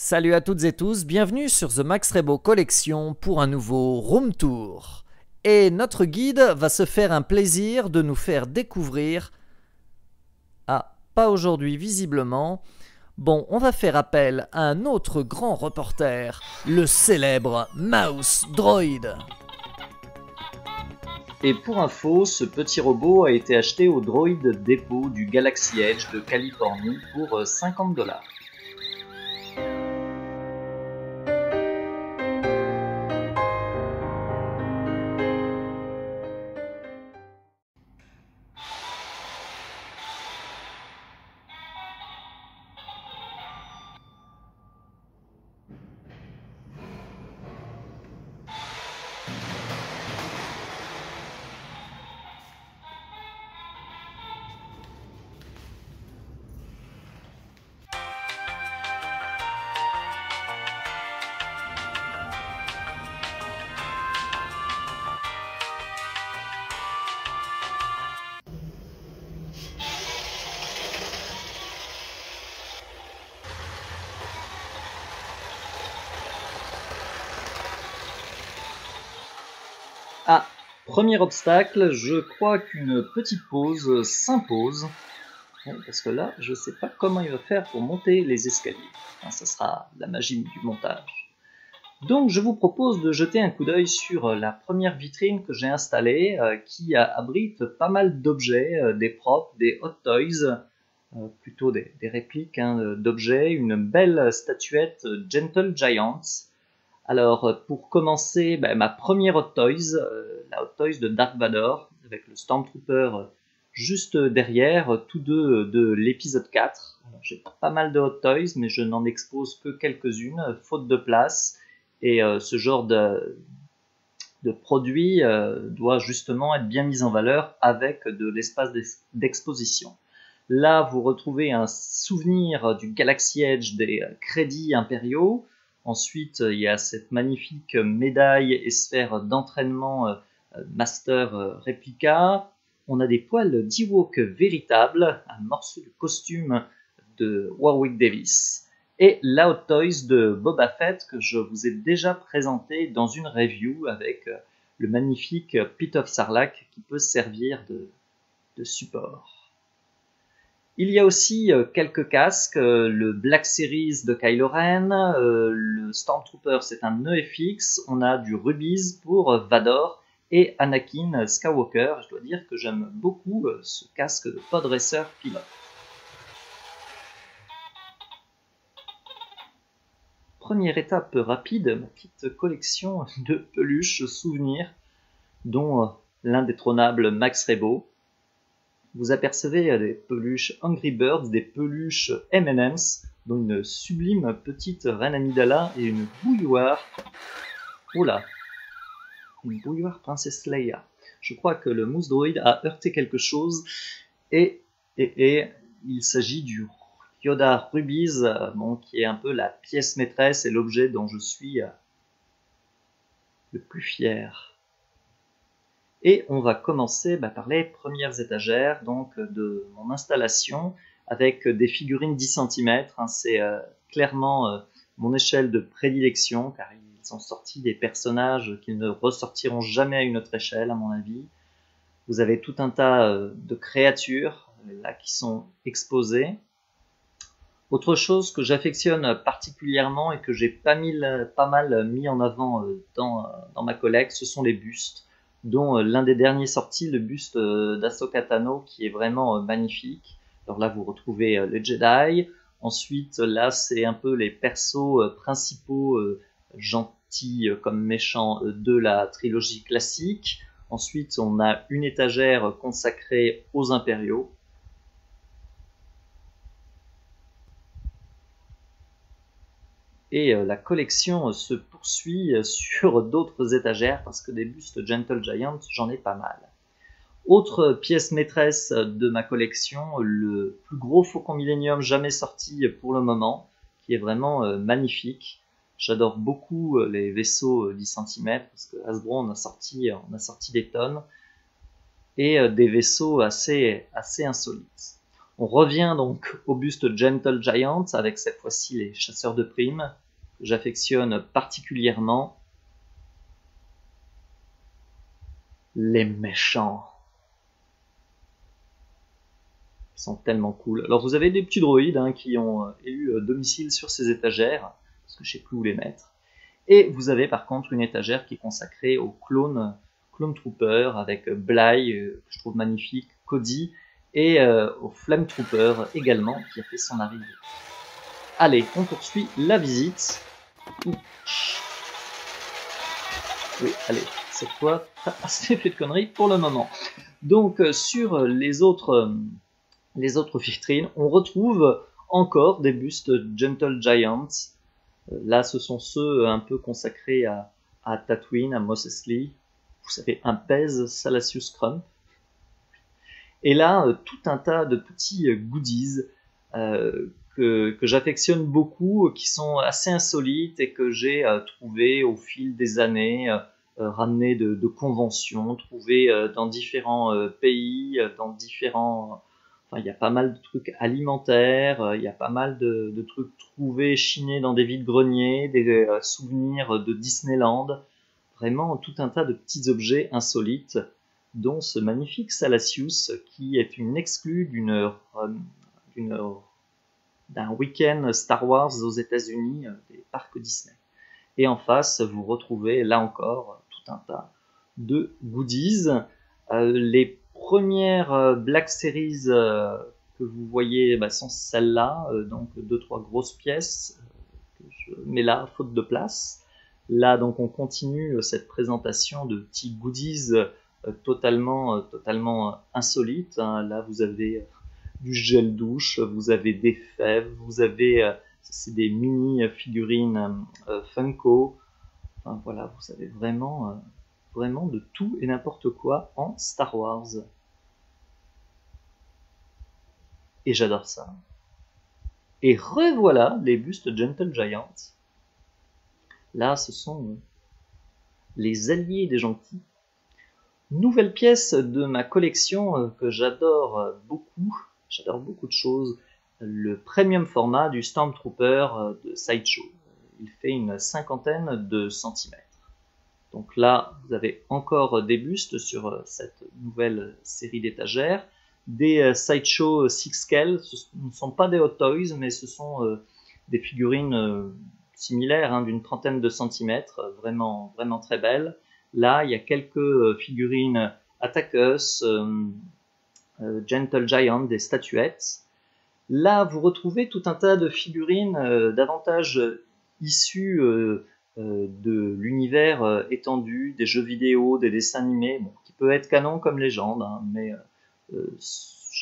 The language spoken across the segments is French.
Salut à toutes et tous, bienvenue sur The Max Rebo Collection pour un nouveau Room Tour. Et notre guide va se faire un plaisir de nous faire découvrir... Ah, pas aujourd'hui visiblement. Bon, on va faire appel à un autre grand reporter, le célèbre Mouse Droid. Et pour info, ce petit robot a été acheté au Droid Depot du Galaxy Edge de Californie pour 50 $. Ah, premier obstacle, je crois qu'une petite pause s'impose. Parce que là, je ne sais pas comment il va faire pour monter les escaliers. Enfin, ça sera la magie du montage. Donc je vous propose de jeter un coup d'œil sur la première vitrine que j'ai installée, qui abrite pas mal d'objets, des props, des hot toys, plutôt des répliques d'objets, une belle statuette Gentle Giants. Alors pour commencer, ma première Hot Toys, la Hot Toys de Dark Vador, avec le Stormtrooper juste derrière, tous deux de l'épisode 4. J'ai pas mal de Hot Toys, mais je n'en expose que quelques-unes, faute de place. Et ce genre de produit doit justement être bien mis en valeur avec de l'espace d'exposition. Là, vous retrouvez un souvenir du Galaxy Edge des crédits impériaux. Ensuite, il y a cette magnifique médaille et sphère d'entraînement Master Replica. On a des poils d'Ewok véritables, un morceau de costume de Warwick Davis. Et la Hot Toys de Boba Fett que je vous ai déjà présenté dans une review avec le magnifique Pit of Sarlacc qui peut servir de support. Il y a aussi quelques casques, le Black Series de Kylo Ren, le Stormtrooper c'est un EFX, on a du Rubies pour Vador et Anakin Skywalker. Je dois dire que j'aime beaucoup ce casque de Podracer pilote. Première étape rapide, ma petite collection de peluches souvenirs, dont l'indétrônable Max Rebo. Vous apercevez des peluches Angry Birds, des peluches M&M's, dont une sublime petite reine Amidala et une bouilloire. Oh là, une bouilloire Princesse Leia. Je crois que le Mouse Droid a heurté quelque chose et il s'agit du Yoda Rubies, qui est un peu la pièce maîtresse et l'objet dont je suis le plus fier. Et on va commencer par les premières étagères donc, de mon installation avec des figurines 10 cm. C'est clairement mon échelle de prédilection car ils ont sorti des personnages qui ne ressortiront jamais à une autre échelle à mon avis. Vous avez tout un tas de créatures là qui sont exposées. Autre chose que j'affectionne particulièrement et que j'ai pas mal mis en avant dans ma collecte, ce sont les bustes, dont l'un des derniers sortis, le buste d'Ahsoka Tano, qui est vraiment magnifique. Alors là, vous retrouvez les Jedi. Ensuite, là, c'est un peu les persos principaux, gentils comme méchants, de la trilogie classique. Ensuite, on a une étagère consacrée aux impériaux. Et la collection se poursuit sur d'autres étagères parce que des bustes Gentle Giant, j'en ai pas mal. Autre pièce maîtresse de ma collection, le plus gros Faucon Millenium jamais sorti pour le moment, qui est vraiment magnifique. J'adore beaucoup les vaisseaux 10 cm parce que Hasbro on a sorti des tonnes et des vaisseaux assez insolites. On revient donc au buste Gentle Giant avec cette fois-ci les chasseurs de primes que j'affectionne particulièrement. Les méchants. Ils sont tellement cool. Alors vous avez des petits droïdes qui ont élu domicile sur ces étagères, parce que je sais plus où les mettre. Et vous avez par contre une étagère qui est consacrée aux clone Trooper avec Bly, que je trouve magnifique, Cody, et au Flame Trooper également, qui a fait son arrivée. Allez, on poursuit la visite. Oui, allez, cette fois, t'as assez fait de conneries pour le moment. Donc, sur les autres vitrines, on retrouve encore des bustes Gentle Giants. Là, ce sont ceux un peu consacrés à Tatooine, à Mos Eisley. Vous savez, un pèse Salacious Crump. Et là, tout un tas de petits goodies que j'affectionne beaucoup, qui sont assez insolites et que j'ai trouvé au fil des années, ramenés de conventions, trouvés dans différents pays, dans différents... Enfin, il y a pas mal de trucs alimentaires, il y a pas mal de trucs trouvés, chinés dans des vides-greniers, des souvenirs de Disneyland. Vraiment tout un tas de petits objets insolites, dont ce magnifique Salacious qui est une exclue d'un week-end Star Wars aux États-Unis, des parcs Disney. Et en face, vous retrouvez là encore tout un tas de goodies. Les premières Black Series que vous voyez sont celles-là, donc 2-3 grosses pièces que je mets là faute de place. Là, donc, on continue cette présentation de petits goodies totalement insolites. Là, vous avez du gel douche, vous avez des fèves, vous avez c'est des mini figurines Funko. Enfin, voilà, vous avez vraiment de tout et n'importe quoi en Star Wars. Et j'adore ça. Et revoilà les bustes Gentle Giant. Là, ce sont les alliés des gentils. Nouvelle pièce de ma collection que j'adore beaucoup. J'adore beaucoup de choses. Le premium format du Stormtrooper de Sideshow. Il fait une 50aine de centimètres. Donc là, vous avez encore des bustes sur cette nouvelle série d'étagères. Des Sideshow 6 scale. Ce ne sont pas des Hot Toys, mais ce sont des figurines similaires, d'une trentaine de centimètres. Vraiment très belles. Là, il y a quelques figurines Atticus, Gentle Giant, des statuettes. Là, vous retrouvez tout un tas de figurines davantage issues de l'univers étendu, des jeux vidéo, des dessins animés, qui peut être canon comme légende, mais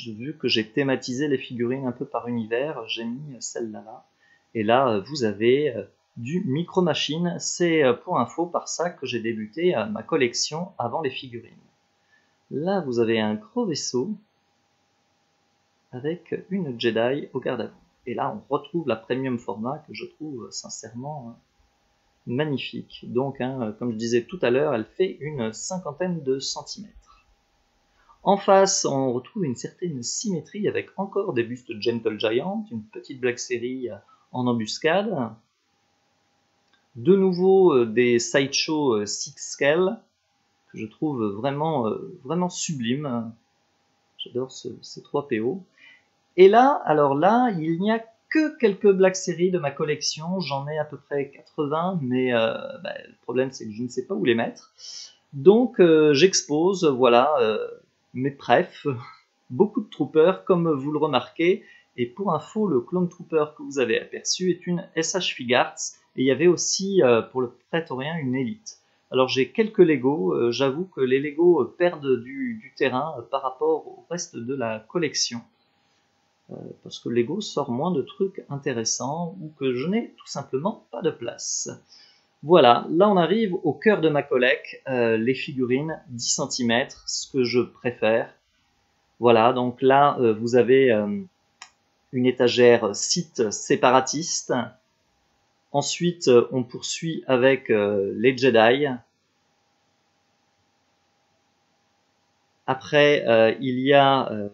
vu que j'ai thématisé les figurines un peu par univers, j'ai mis celle-là. Et là, vous avez du Micro Machine. C'est pour info par ça que j'ai débuté ma collection avant les figurines. Là, vous avez un gros vaisseau avec une Jedi au garde à vous. Et là, on retrouve la premium format que je trouve sincèrement magnifique. Donc, comme je disais tout à l'heure, elle fait une 50aine de centimètres. En face, on retrouve une certaine symétrie avec encore des bustes Gentle Giant, une petite Black Series en embuscade. De nouveau des Sideshow 6 scale que je trouve vraiment sublimes. J'adore ces 3 PO. Et là, alors là, il n'y a que quelques Black Series de ma collection. J'en ai à peu près 80, mais le problème c'est que je ne sais pas où les mettre. Donc j'expose, voilà, mes prefs, beaucoup de troopers, comme vous le remarquez. Et pour info, le Clone Trooper que vous avez aperçu est une SH Figuarts. Et il y avait aussi, pour le prétorien, une élite. Alors j'ai quelques Lego, j'avoue que les Lego perdent du terrain par rapport au reste de la collection. Parce que Lego sort moins de trucs intéressants ou que je n'ai tout simplement pas de place. Voilà, là on arrive au cœur de ma collecte, les figurines 10 cm, ce que je préfère. Voilà, donc là vous avez une étagère site séparatiste. Ensuite, on poursuit avec les Jedi. Après, il y a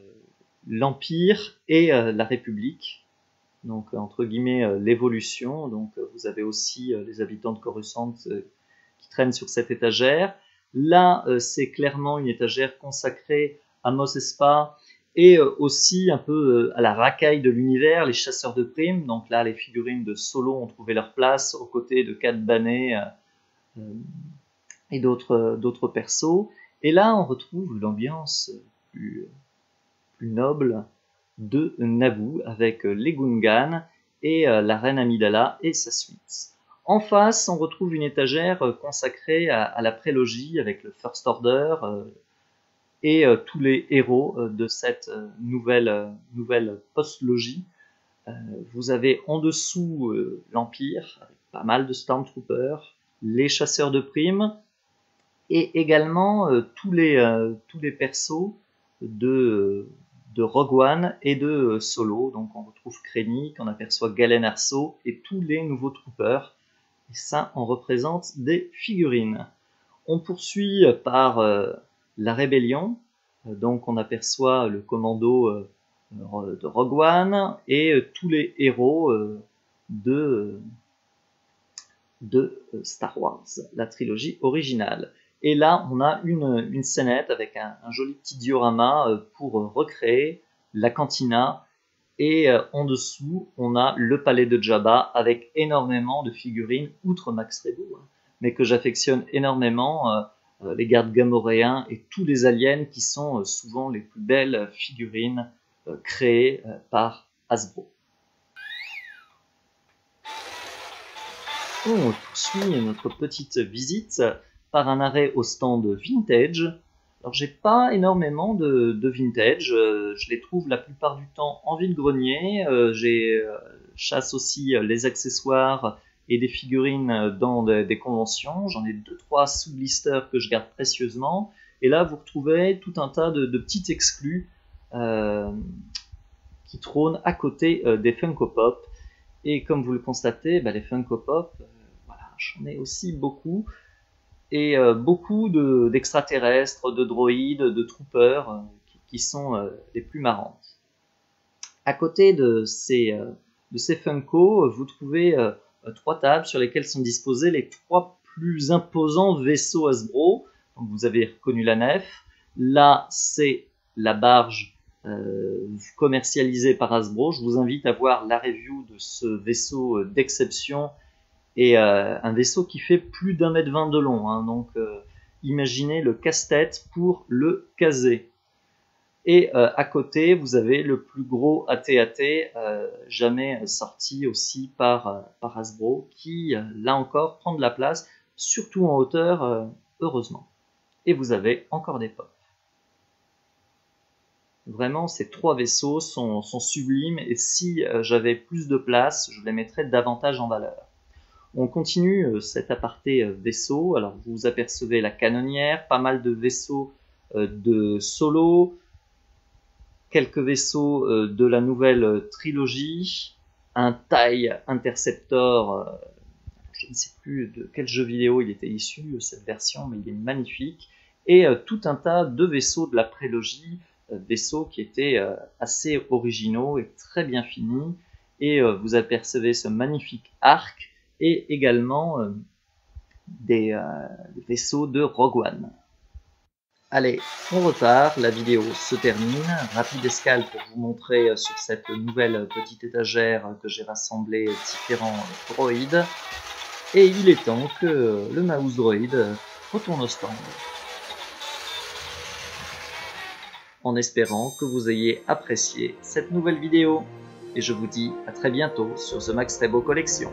l'Empire et la République. Donc entre guillemets l'évolution. Donc vous avez aussi les habitants de Coruscant qui traînent sur cette étagère. Là, c'est clairement une étagère consacrée à Mos Espa et aussi un peu à la racaille de l'univers, les chasseurs de primes. Donc là, les figurines de Solo ont trouvé leur place aux côtés de Cad Bane et d'autres persos. Et là, on retrouve l'ambiance plus noble de Naboo avec les Gungans et la reine Amidala et sa suite. En face, on retrouve une étagère consacrée à la prélogie avec le First Order et tous les héros de cette nouvelle post-logie. Vous avez en dessous l'Empire, avec pas mal de Stormtroopers, les chasseurs de primes, et également tous les persos de Rogue One et de Solo. Donc on retrouve Krennic, on aperçoit Galen Erso et tous les nouveaux troopers. Et ça, on représente des figurines. On poursuit par la rébellion. Donc on aperçoit le commando de Rogue One et tous les héros de Star Wars, la trilogie originale. Et là, on a une scénette avec un joli petit diorama pour recréer la cantina. Et en dessous, on a le palais de Jabba avec énormément de figurines, outre Max Rebo, mais que j'affectionne énormément, les gardes gamoréens et tous les aliens qui sont souvent les plus belles figurines créées par Hasbro. On poursuit notre petite visite par un arrêt au stand vintage. Alors j'ai pas énormément de vintage, je les trouve la plupart du temps en vide-grenier, chasse aussi les accessoires et des figurines dans des conventions, j'en ai 2-3 sous blister que je garde précieusement, et là vous retrouvez tout un tas de petits exclus qui trônent à côté des Funko Pop, et comme vous le constatez, les Funko Pop, voilà, j'en ai aussi beaucoup, et beaucoup d'extraterrestres, de droïdes, de troopers qui sont les plus marrantes. À côté de ces Funko, vous trouvez 3 tables sur lesquelles sont disposés les 3 plus imposants vaisseaux Hasbro. Donc vous avez reconnu la nef. Là, c'est la barge commercialisée par Hasbro. Je vous invite à voir la review de ce vaisseau d'exception. Et un vaisseau qui fait plus d'1,20 m de long, hein, donc imaginez le casse-tête pour le caser. Et à côté, vous avez le plus gros AT-AT jamais sorti aussi par Hasbro, qui là encore prend de la place, surtout en hauteur, heureusement. Et vous avez encore des pops. Vraiment, ces 3 vaisseaux sont sublimes, et si j'avais plus de place, je les mettrais davantage en valeur. On continue cet aparté vaisseau. Alors vous apercevez la canonnière, pas mal de vaisseaux de Solo, quelques vaisseaux de la nouvelle trilogie, un TIE Interceptor, je ne sais plus de quel jeu vidéo il était issu cette version, mais il est magnifique, et tout un tas de vaisseaux de la prélogie, vaisseaux qui étaient assez originaux et très bien finis, et vous apercevez ce magnifique arc, et également des vaisseaux de Rogue One. Allez, on repart, la vidéo se termine. Rapide escale pour vous montrer sur cette nouvelle petite étagère que j'ai rassemblé différents droïdes. Et il est temps que le mouse droïde retourne au stand. En espérant que vous ayez apprécié cette nouvelle vidéo. Et je vous dis à très bientôt sur The Max Rebo Collection.